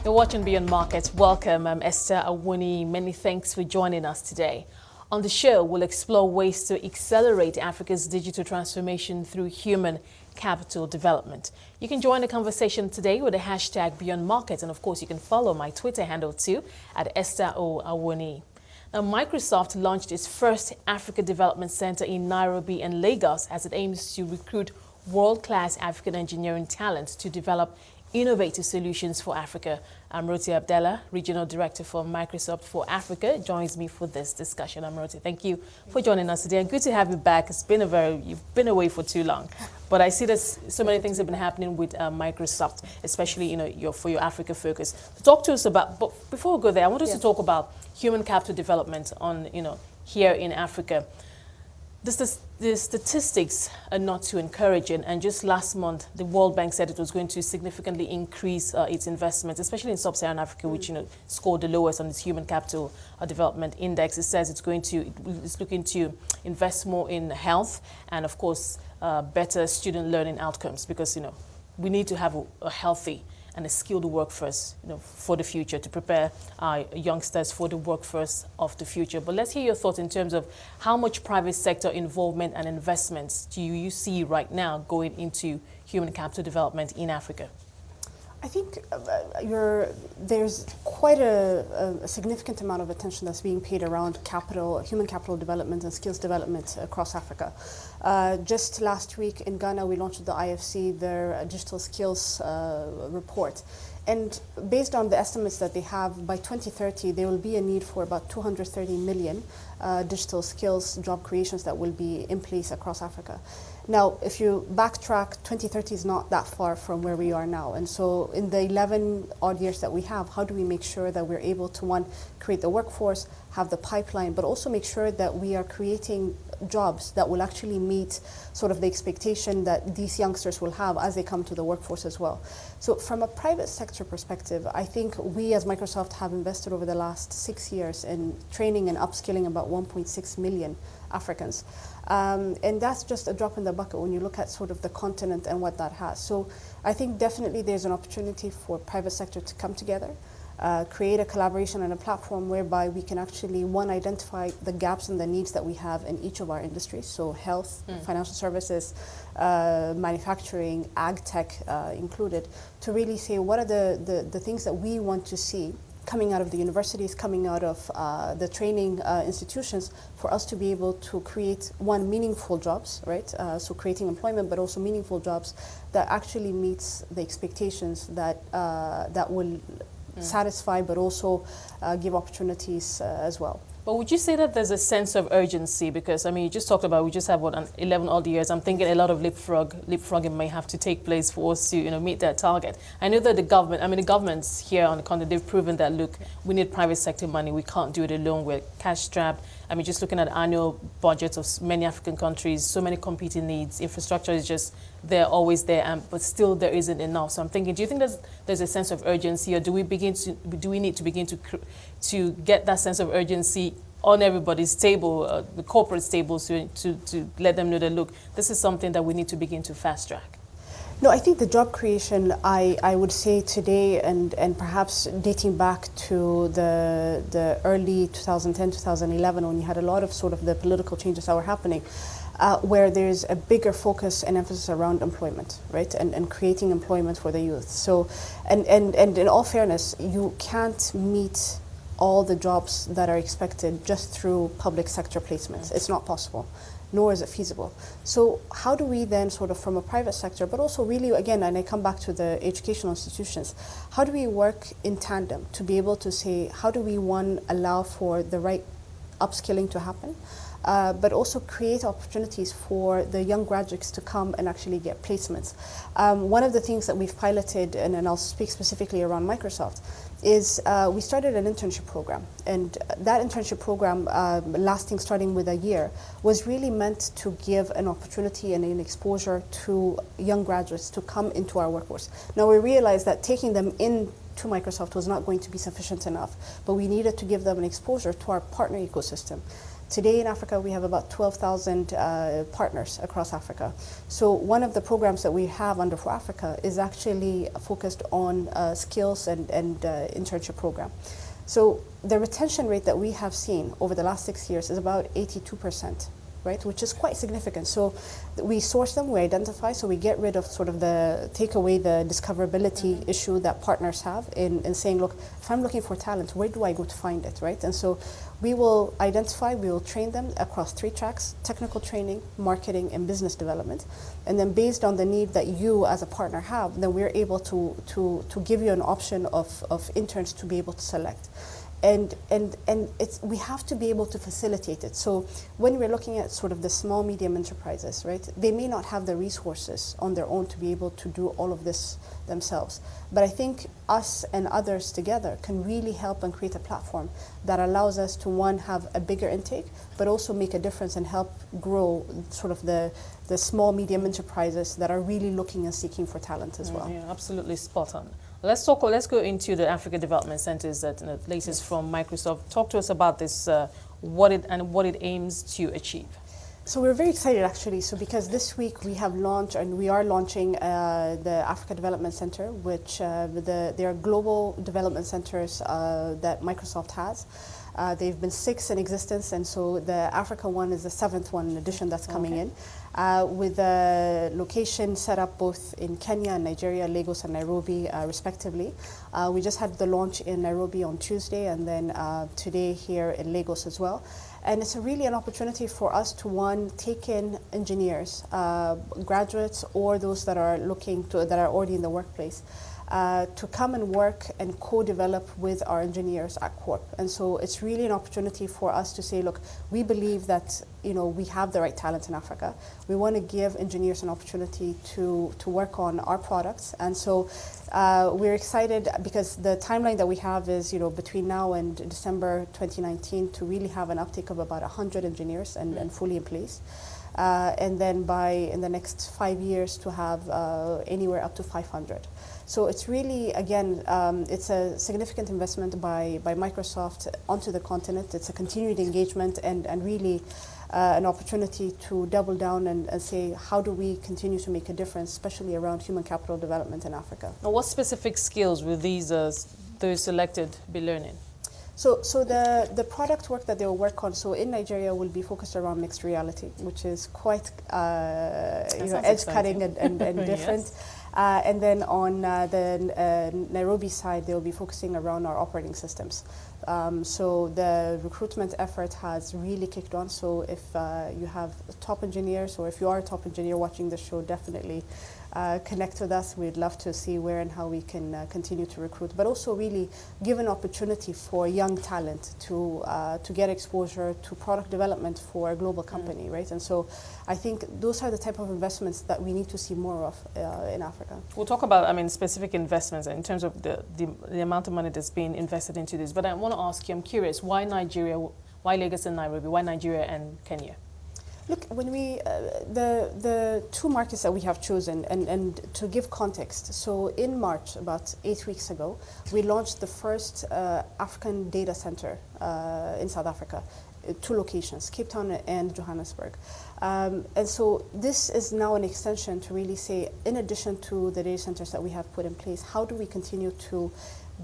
You're watching Beyond Markets. Welcome. I'm Esther Awoniyi. Many thanks for joining us today. On the show, we'll explore ways to accelerate Africa's digital transformation through human capital development. You can join the conversation today with the hashtag Beyond Markets, and of course, you can follow my Twitter handle too at Esther Awoniyi. Now, Microsoft launched its first Africa Development Center in Nairobi and Lagos as it aims to recruit world-class African engineering talent to develop innovative solutions for Africa. Amrote Abdella, Regional Director for Microsoft for Africa, joins me for this discussion. Amrote, thank you for joining us today, and good to have you back. You've been away for too long, but I see that so many things have been happening with Microsoft, especially for your Africa focus. Talk to us about. But before we go there, I want us to talk about human capital development here in Africa. The statistics are not too encouraging, and just last month, the World Bank said it was going to significantly increase its investments, especially in sub-Saharan Africa, which scored the lowest on its human capital development index. It says it's looking to invest more in health and, of course, better student learning outcomes, because we need to have a healthy and a skilled workforce, for the future, to prepare our youngsters for the workforce of the future. But let's hear your thoughts in terms of how much private sector involvement and investments do you see right now going into human capital development in Africa? I think there's quite a significant amount of attention that's being paid around human capital development and skills development across Africa. Just last week in Ghana, we launched the IFC, their digital skills report. And based on the estimates that they have, by 2030, there will be a need for about 230 million digital skills job creations that will be in place across Africa. Now, if you backtrack, 2030 is not that far from where we are now. And so in the 11 odd years that we have, how do we make sure that we're able to, one, create the workforce, have the pipeline, but also make sure that we are creating jobs that will actually meet sort of the expectation that these youngsters will have as they come to the workforce as well. So from a private sector perspective, I think we as Microsoft have invested over the last 6 years in training and upskilling about 1.6 million Africans. And that's just a drop in the bucket when you look at sort of the continent and what that has. So I think definitely there's an opportunity for private sector to come together, create a collaboration and a platform whereby we can actually, one, identify the gaps and the needs that we have in each of our industries, so health, financial services, manufacturing, ag tech included, to really say what are the things that we want to see coming out of the universities, coming out of the training institutions, for us to be able to create, one, meaningful jobs, right? So creating employment, but also meaningful jobs that actually meets the expectations that will satisfy, but also give opportunities as well. But would you say that there's a sense of urgency? Because, you just talked about, we just have, 11 odd years. I'm thinking a lot of leapfrogging may have to take place for us to, meet that target. I know that the governments here on the continent, they've proven that, look, we need private sector money. We can't do it alone. We're cash-strapped. Just looking at annual budgets of many African countries, so many competing needs. Infrastructure is just there, always there, but still there isn't enough. So I'm thinking, do you think there's a sense of urgency, or do we need to begin to get that sense of urgency on everybody's table, the corporate tables, to let them know that, look, this is something that we need to begin to fast track? No, I think the job creation, I would say today, and perhaps dating back to the early 2010, 2011, when you had a lot of sort of the political changes that were happening, where there's a bigger focus and emphasis around employment, right, and creating employment for the youth. So, and in all fairness, you can't meet all the jobs that are expected just through public sector placements. It's not possible, nor is it feasible. So how do we then sort of, from a private sector, but also really, again, and I come back to the educational institutions, how do we work in tandem to be able to say, how do we, one, allow for the right upskilling to happen, but also create opportunities for the young graduates to come and actually get placements. One of the things that we've piloted, and I'll speak specifically around Microsoft, is we started an internship program. And that internship program, starting with a year, was really meant to give an opportunity and an exposure to young graduates to come into our workforce. Now, we realized that taking them into Microsoft was not going to be sufficient enough, but we needed to give them an exposure to our partner ecosystem, Today in Africa, we have about 12,000 partners across Africa. So one of the programs that we have under For Africa is actually focused on skills and internship program. So the retention rate that we have seen over the last 6 years is about 82%. Right, which is quite significant. So we source them, we identify, so we get rid of sort of take away the discoverability issue that partners have in saying, look, if I'm looking for talent, where do I go to find it, right? And so we will identify, we will train them across 3 tracks: technical training, marketing, and business development. And then based on the need that you as a partner have, then we're able to give you an option of interns to be able to select. And we have to be able to facilitate it. So when we're looking at sort of the small, medium enterprises, right, they may not have the resources on their own to be able to do all of this themselves. But I think us and others together can really help and create a platform that allows us to, one, have a bigger intake, but also make a difference and help grow sort of the small, medium enterprises that are really looking and seeking for talent as well. Yeah, absolutely spot on. Let's go into the Africa Development Centers, that latest from Microsoft. Talk to us about this, what it aims to achieve. So we're very excited actually. So because this week we have launched, and we are launching the Africa Development Center, which they are global development centers that Microsoft has. They've been 6 in existence, and so the Africa one is the 7th one in addition that's coming in. With a location set up both in Kenya and Nigeria, Lagos and Nairobi, respectively. We just had the launch in Nairobi on Tuesday, and then today here in Lagos as well. And it's really an opportunity for us to, one, take in engineers, graduates, or those that are that are already in the workplace, to come and work and co-develop with our engineers at Corp. And so it's really an opportunity for us to say, look, we believe that we have the right talent in Africa. We want to give engineers an opportunity to work on our products. And so we're excited because the timeline that we have is between now and December 2019 to really have an uptake of about 100 engineers and fully in place. And then in the next 5 years to have anywhere up to 500. So it's really, again, it's a significant investment by Microsoft onto the continent. It's a continued engagement and really an opportunity to double down and say, how do we continue to make a difference, especially around human capital development in Africa. Now, what specific skills will those selected be learning? So the product work that they will work on, so in Nigeria, will be focused around mixed reality, which is quite edge-cutting and different. Yes. And then on the Nairobi side, they will be focusing around our operating systems. So the recruitment effort has really kicked on. So if you have top engineers, or if you are a top engineer watching the show, definitely connect with us. We'd love to see where and how we can continue to recruit, but also really give an opportunity for young talent to get exposure to product development for a global company, right? And so I think those are the type of investments that we need to see more of in Africa. We'll talk about, specific investments in terms of the amount of money that's being invested into this. But I want to ask you, I'm curious, why Nigeria, why Lagos and Nairobi, why Nigeria and Kenya? Look, when we, the 2 markets that we have chosen, and to give context, so in March, about 8 weeks ago, we launched the first African data center in South Africa, 2 locations, Cape Town and Johannesburg. And so this is now an extension to really say, in addition to the data centers that we have put in place, how do we continue to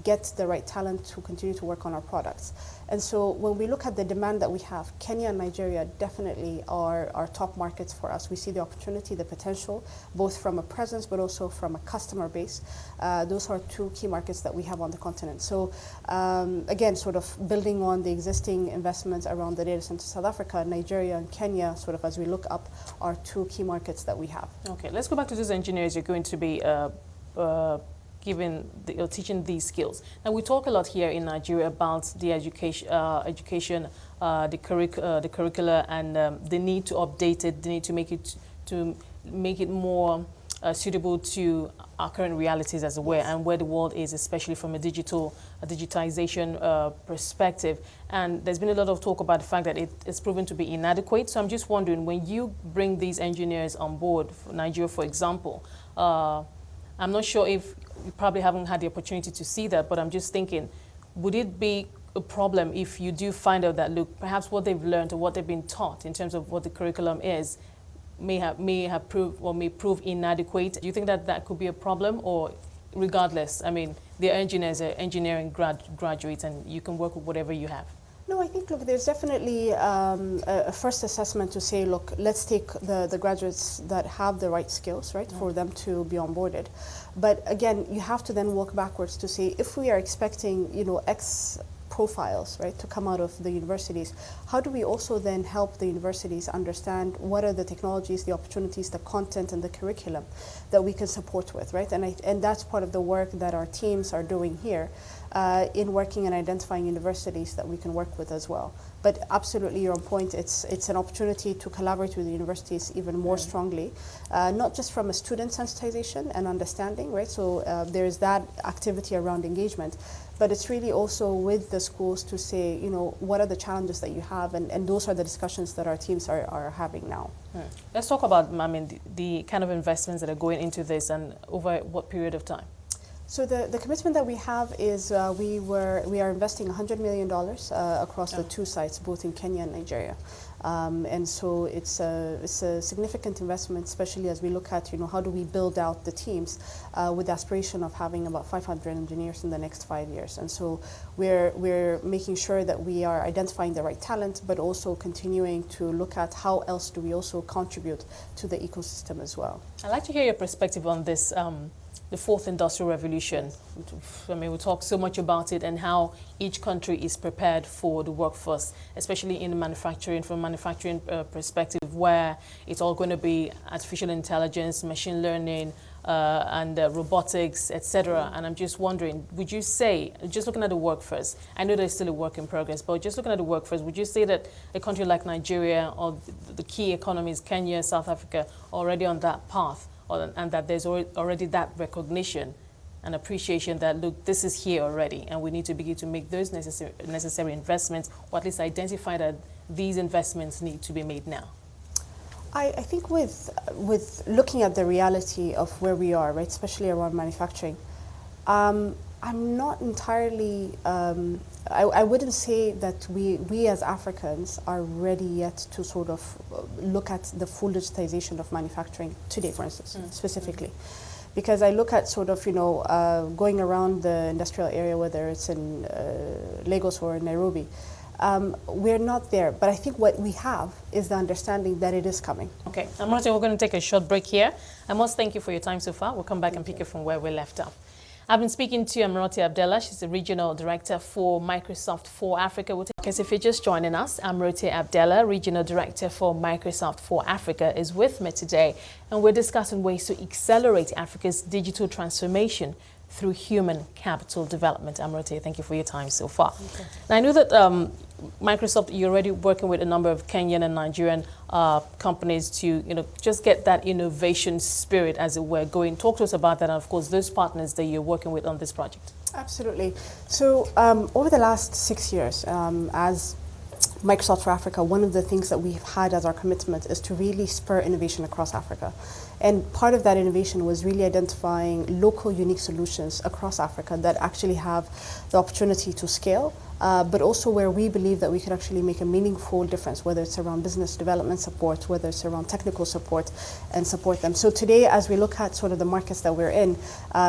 get the right talent to continue to work on our products? And so when we look at the demand that we have, Kenya and Nigeria definitely are our top markets for us. We see the opportunity, the potential, both from a presence but also from a customer base. Those are 2 key markets that we have on the continent. So again, sort of building on the existing investments around the data center, South Africa, Nigeria and Kenya, sort of as we look up, are 2 key markets that we have. Okay, let's go back to those engineers you're going to be teaching these skills. Now, we talk a lot here in Nigeria about the education, the curricula, and the need to update it, the need to make it more suitable to our current realities as well, and where the world is, especially from a digitization perspective. And there's been a lot of talk about the fact that it's proven to be inadequate. So I'm just wondering, when you bring these engineers on board, for Nigeria, for example, I'm not sure if you probably haven't had the opportunity to see that, but I'm just thinking, would it be a problem if you do find out that, look, perhaps what they've learned or what they've been taught in terms of what the curriculum is may prove inadequate? Do you think that that could be a problem, or regardless, I mean, the engineers are engineering graduates and you can work with whatever you have? No, I think, look, there's definitely a first assessment to say, look, let's take the graduates that have the right skills, right, for them to be onboarded. But again, you have to then work backwards to say, if we are expecting, you know, X profiles, right, to come out of the universities, how do we also then help the universities understand what are the technologies, the opportunities, the content, and the curriculum that we can support with, right? And that's part of the work that our teams are doing here in working and identifying universities that we can work with as well. But absolutely, you're on point. It's an opportunity to collaborate with the universities even more strongly, not just from a student sensitization and understanding, right? So there's that activity around engagement, but it's really also with the schools to say, you know, what are the challenges that you have, and those are the discussions that our teams are having now. Let's talk about, I mean, the kind of investments that are going into this, and over what period of time? So the commitment that we have is we are investing $100 million across the two sites, both in Kenya and Nigeria. And so it's a significant investment, especially as we look at, you know, how do we build out the teams with the aspiration of having about 500 engineers in the next 5 years. And so we're making sure that we are identifying the right talent, but also continuing to look at how else do we also contribute to the ecosystem as well. I'd like to hear your perspective on this. The fourth industrial revolution. I mean, we talk so much about it and how each country is prepared for the workforce, especially in manufacturing, from a manufacturing perspective, where it's all going to be artificial intelligence, machine learning, and robotics, etc. And I'm just wondering, would you say, just looking at the workforce, I know there's still a work in progress, but just looking at the workforce, would you say that a country like Nigeria or the key economies, Kenya, South Africa, are already on that path? And that there's already that recognition and appreciation that, look, this is here already, and we need to begin to make those necessary investments, or at least identify that these investments need to be made now? I think with looking at the reality of where we are, right, especially around manufacturing, I'm not entirely, I wouldn't say that we as Africans are ready yet to sort of look at the full digitization of manufacturing today, for instance, specifically. Because I look at sort of, you know, going around the industrial area, whether it's in Lagos or in Nairobi, we're not there. But I think what we have is the understanding that it is coming. Okay, Amrote, we're going to take a short break here. I must thank you for your time so far. We'll come back and pick it from where we left off. I've been speaking to Amrote Abdella. She's the Regional Director for Microsoft for Africa. Because if you're just joining us, Amrote Abdella, Regional Director for Microsoft for Africa, is with me today. And we're discussing ways to accelerate Africa's digital transformation through human capital development. Amrote, thank you for your time so far. Okay. Now, I know that Microsoft, you're already working with a number of Kenyan and Nigerian companies to, you know, just get that innovation spirit, as it were, going. Talk to us about that, and of course, those partners that you're working with on this project. Absolutely. So over the last 6 years, as Microsoft for Africa, one of the things that we've had as our commitment is to really spur innovation across Africa. And part of that innovation was really identifying local unique solutions across Africa that actually have the opportunity to scale, but also where we believe that we could actually make a meaningful difference, whether it's around business development support, whether it's around technical support, and support them. So today, as we look at sort of the markets that we're in,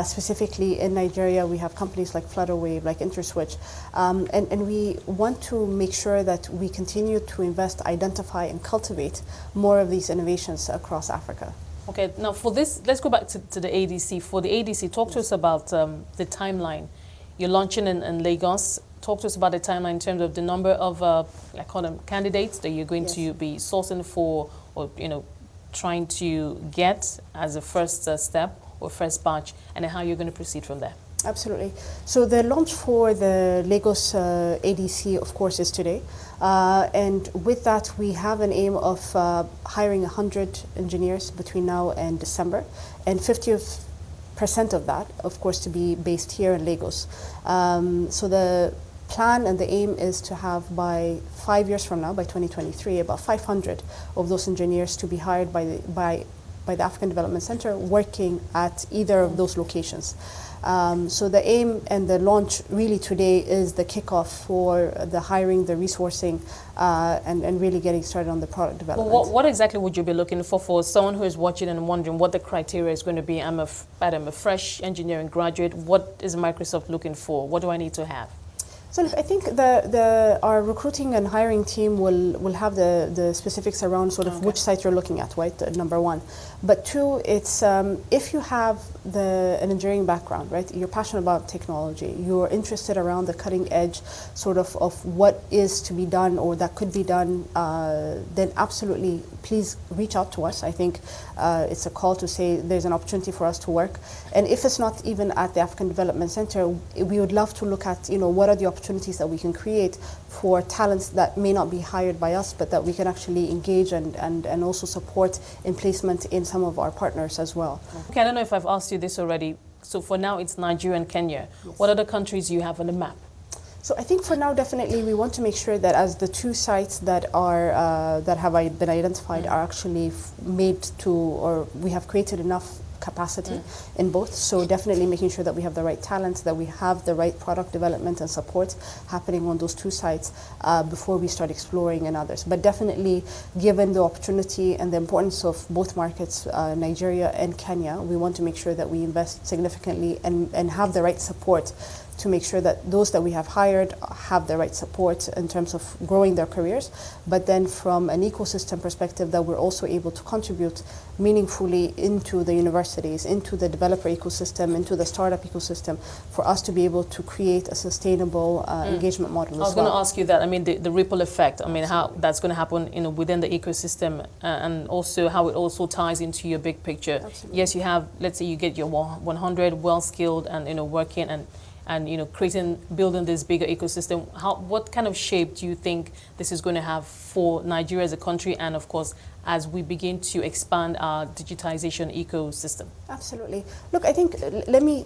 specifically in Nigeria, we have companies like Flutterwave, like InterSwitch, and we want to make sure that we continue to invest, identify, and cultivate more of these innovations across Africa. Okay, now for this, let's go back to the ADC. For the ADC, talk to us about the timeline. You're launching in Lagos. Talk to us about the timeline in terms of the number of, I call them candidates that you're going to be sourcing for, or, you know, trying to get as a first step or first batch, and then how you're going to proceed from there. Absolutely. So the launch for the Lagos ADC, of course, is today. And with that, we have an aim of hiring 100 engineers between now and December, and 50% of that, of course, to be based here in Lagos. So the plan and the aim is to have by 5 years from now, by 2023, about 500 of those engineers to be hired by by the African Development Center working at either of those locations. So the aim and the launch really today is the kickoff for the hiring, the resourcing, and really getting started on the product development. Well, what exactly would you be looking for someone who is watching and wondering what the criteria is going to be? I'm a fresh engineering graduate. What is Microsoft looking for? What do I need to have? So look, I think our recruiting and hiring team will have the specifics around sort of which site you're looking at, right? Number one. But two, it's if you have an engineering background, right? You're passionate about technology. You're interested around the cutting edge sort of what is to be done or that could be done, then absolutely please reach out to us. I think it's a call to say there's an opportunity for us to work. And if it's not even at the African Development Center, we would love to look at, what are the opportunities that we can create for talents that may not be hired by us, but that we can actually engage and also support in placement in some of our partners as well. Okay, I don't know if I've asked you this already. So for now, it's Nigeria and Kenya. Yes. What other countries do you have on the map? So I think for now, definitely, we want to make sure that as the two sites that are that have been identified are actually made to, or we have created enough capacity in both. So definitely making sure that we have the right talent, that we have the right product development and support happening on those two sites before we start exploring in others. But definitely, given the opportunity and the importance of both markets, Nigeria and Kenya, we want to make sure that we invest significantly and have the right support to make sure that those that we have hired have the right support in terms of growing their careers, but then from an ecosystem perspective that we're also able to contribute meaningfully into the universities, into the developer ecosystem, into the startup ecosystem, for us to be able to create a sustainable engagement model as well. I was going to ask you that. I mean, the ripple effect, I mean, how that's going to happen within the ecosystem and also how it also ties into your big picture. Absolutely. Yes, you have, let's say you get your 100 well-skilled and working and building this bigger ecosystem. What kind of shape do you think this is going to have for Nigeria as a country, and of course, as we begin to expand our digitization ecosystem? Absolutely. Look, I think let me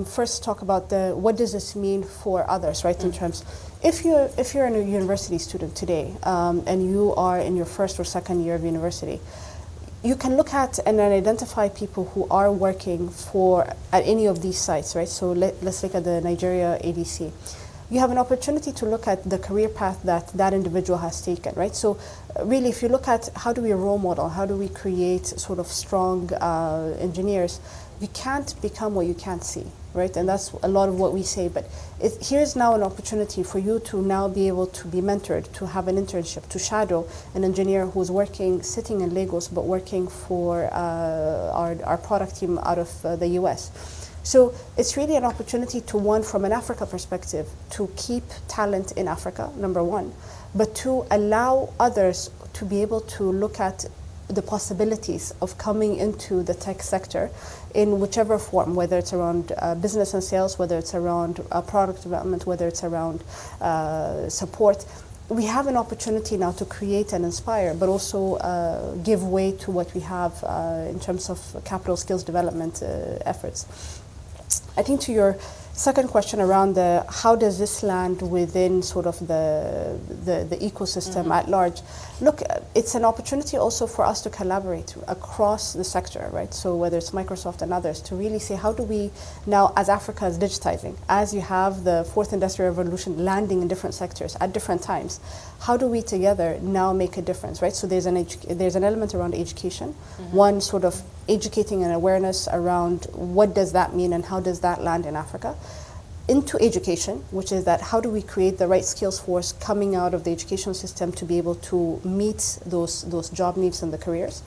first talk about what does this mean for others, right? In terms, if you're a university student today and you are in your first or second year of university, you can look at and then identify people who are working at any of these sites, right? So let's look at the Nigeria ADC. You have an opportunity to look at the career path that individual has taken, right? So really, if you look at how do we role model, how do we create sort of strong engineers, you can't become what you can't see, right? And that's a lot of what we say. But here's now an opportunity for you to now be able to be mentored, to have an internship, to shadow an engineer who's sitting in Lagos, but working for our product team out of the US. So it's really an opportunity to, one, from an Africa perspective, to keep talent in Africa, number one, but to allow others to be able to look at the possibilities of coming into the tech sector in whichever form, whether it's around business and sales, whether it's around product development, whether it's around support. We have an opportunity now to create and inspire, but also give way to what we have in terms of capital skills development efforts. I think to your second question around how does this land within sort of the ecosystem at large, look, it's an opportunity also for us to collaborate across the sector, right? So whether it's Microsoft and others, to really say how do we now, as Africa is digitizing, as you have the fourth industrial revolution landing in different sectors at different times, how do we together now make a difference, right? So there's an element around education, one sort of educating and awareness around what does that mean and how does that land in Africa, into education, which is that how do we create the right skills force coming out of the education system to be able to meet those job needs and the careers.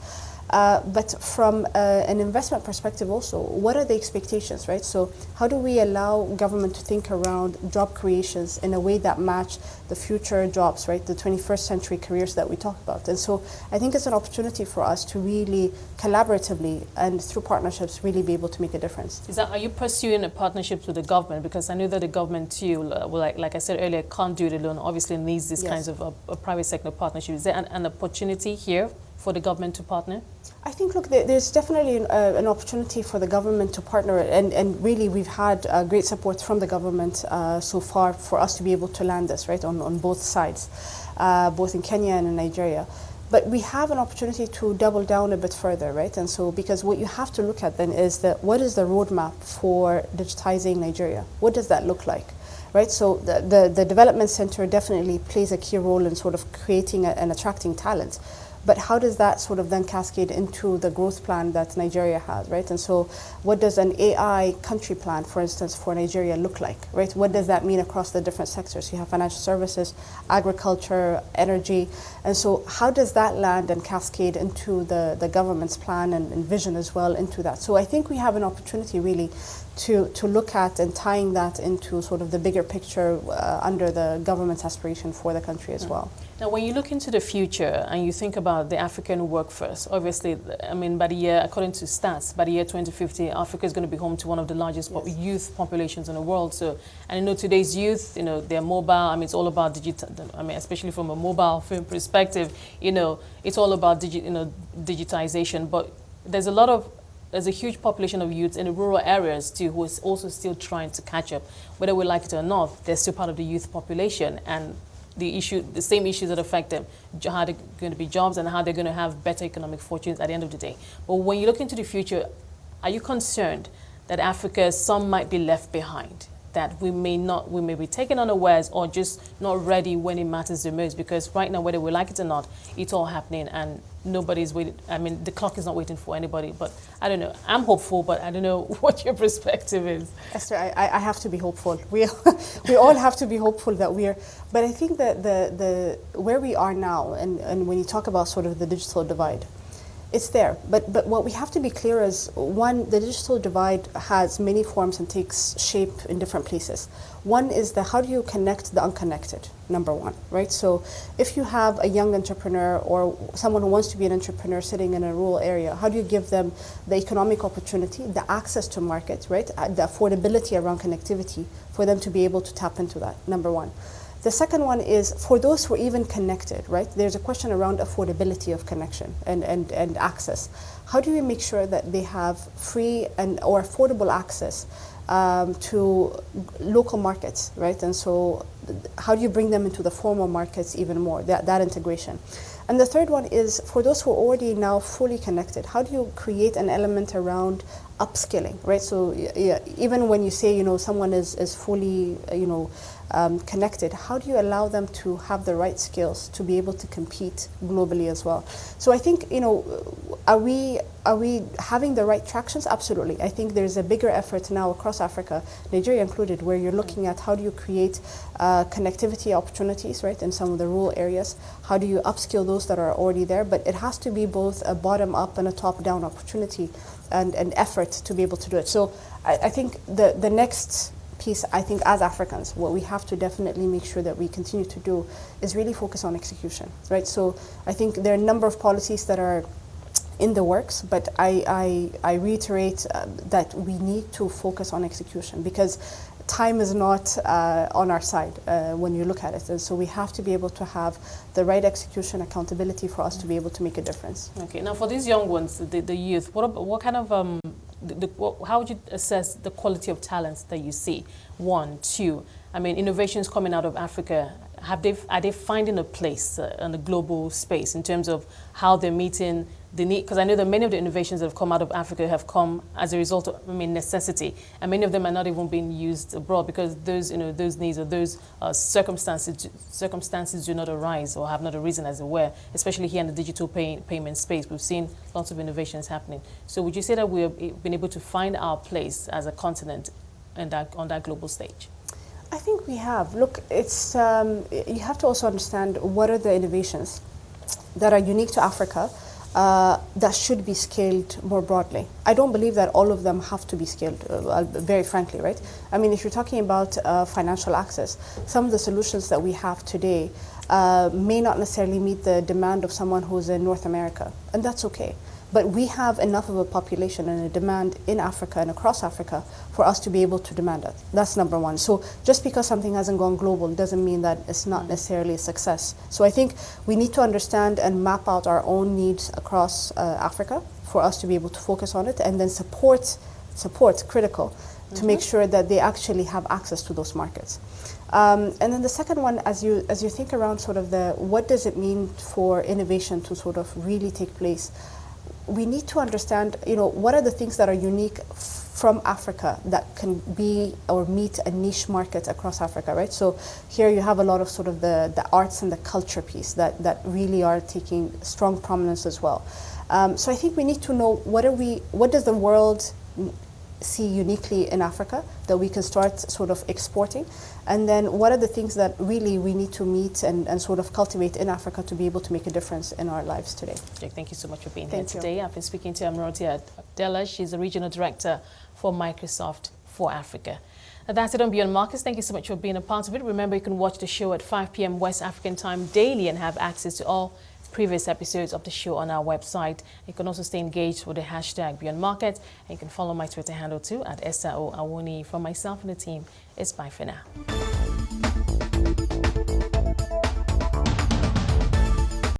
But from an investment perspective also, what are the expectations, right? So how do we allow government to think around job creations in a way that match the future jobs, right? The 21st century careers that we talk about. And so I think it's an opportunity for us to really collaboratively and through partnerships really be able to make a difference. Are you pursuing a partnership with the government? Because I know that the government too, like I said earlier, can't do it alone. Obviously needs these kinds of a private sector partnership. Is there an opportunity here for the government to partner? I think, look, there's definitely an opportunity for the government to partner, and really we've had great support from the government so far for us to be able to land this, right, on both sides, both in Kenya and in Nigeria. But we have an opportunity to double down a bit further, right? And so, because what you have to look at then is that what is the roadmap for digitizing Nigeria? What does that look like? Right, so the development center definitely plays a key role in sort of creating and attracting talent. But how does that sort of then cascade into the growth plan that Nigeria has, right? And so what does an AI country plan, for instance, for Nigeria look like, right? What does that mean across the different sectors? You have financial services, agriculture, energy. And so how does that land and cascade into the government's plan and vision as well into that? So I think we have an opportunity really to look at and tying that into sort of the bigger picture under the government's aspiration for the country as well. Now, when you look into the future and you think about the African workforce, obviously, I mean, by the year, according to stats, by the year 2050, Africa is going to be home to one of the largest youth populations in the world. So, and you know, today's youth, you know, they're mobile. I mean, it's all about digital. I mean, especially from a mobile phone perspective, you know, it's all about digitization. But there's a huge population of youths in the rural areas too who is also still trying to catch up. Whether we like it or not, they're still part of the youth population, and the same issues that affect them, how they're going to be jobs and how they're going to have better economic fortunes at the end of the day. But when you look into the future, are you concerned that Africa, some might be left behind? That we may be taken unawares or just not ready when it matters the most? Because right now, whether we like it or not, it's all happening and nobody's waiting. I mean, the clock is not waiting for anybody. But I don't know. I'm hopeful, but I don't know what your perspective is. Esther, I have to be hopeful. We all have to be hopeful that we're. But I think that the where we are now, and when you talk about sort of the digital divide, it's there. But what we have to be clear is, one, the digital divide has many forms and takes shape in different places. One is how do you connect the unconnected, number one, right? So if you have a young entrepreneur or someone who wants to be an entrepreneur sitting in a rural area, how do you give them the economic opportunity, the access to market, right? The affordability around connectivity for them to be able to tap into that, number one. The second one is for those who are even connected, right? There's a question around affordability of connection and access. How do we make sure that they have free or affordable access to local markets, right? And so how do you bring them into the formal markets even more, that integration? And the third one is for those who are already now fully connected, how do you create an element around upskilling, right? So even when you say, you know, someone is fully, connected, how do you allow them to have the right skills to be able to compete globally as well? So I think, you know, are we having the right tractions? Absolutely. I think there's a bigger effort now across Africa, Nigeria included, where you're looking at how do you create connectivity opportunities, right, in some of the rural areas? How do you upskill those that are already there? But it has to be both a bottom-up and a top-down opportunity and effort to be able to do it. So I think the next piece, I think as Africans, what we have to definitely make sure that we continue to do is really focus on execution, right? So I think there are a number of policies that are in the works, but I reiterate that we need to focus on execution because time is not on our side when you look at it. And so we have to be able to have the right execution accountability for us to be able to make a difference. Okay, now for these young ones, the youth, what kind of, how would you assess the quality of talents that you see? One, two, I mean, innovations coming out of Africa, are they finding a place in the global space in terms of how they're meeting the need? Because I know that many of the innovations that have come out of Africa have come as a result of, necessity, and many of them are not even being used abroad because those needs or those circumstances do not arise or have not arisen as it were, especially here in the digital payment space. We've seen lots of innovations happening. So would you say that we've been able to find our place as a continent on that global stage? I think we have. Look, it's you have to also understand what are the innovations that are unique to Africa that should be scaled more broadly. I don't believe that all of them have to be scaled, very frankly, right? I mean, if you're talking about financial access, some of the solutions that we have today may not necessarily meet the demand of someone who's in North America, and that's okay. But we have enough of a population and a demand in Africa and across Africa for us to be able to demand it. That's number one. So just because something hasn't gone global doesn't mean that it's not necessarily a success. So I think we need to understand and map out our own needs across Africa for us to be able to focus on it and then support critical to make sure that they actually have access to those markets. And then the second one, as you think around sort of what does it mean for innovation to sort of really take place, we need to understand, what are the things that are unique from Africa that can be or meet a niche market across Africa, right? So here you have a lot of sort of the arts and the culture piece that really are taking strong prominence as well. So I think we need to know what does the world see uniquely in Africa that we can start sort of exporting, and then what are the things that really we need to meet and sort of cultivate in Africa to be able to make a difference in our lives today. Jake, thank you so much for being Thank here you. today. I've been speaking to Amrote Abdella. She's the Regional Director for Microsoft for Africa. And that's it on Beyond Markets. Thank you so much for being a part of it. Remember, you can watch the show at 5 p.m. West African time daily and have access to all previous episodes of the show on our website. You can also stay engaged with the hashtag Beyond Markets, and you can follow my Twitter handle too at Esther Awoniyi. From myself and the team, it's bye for now.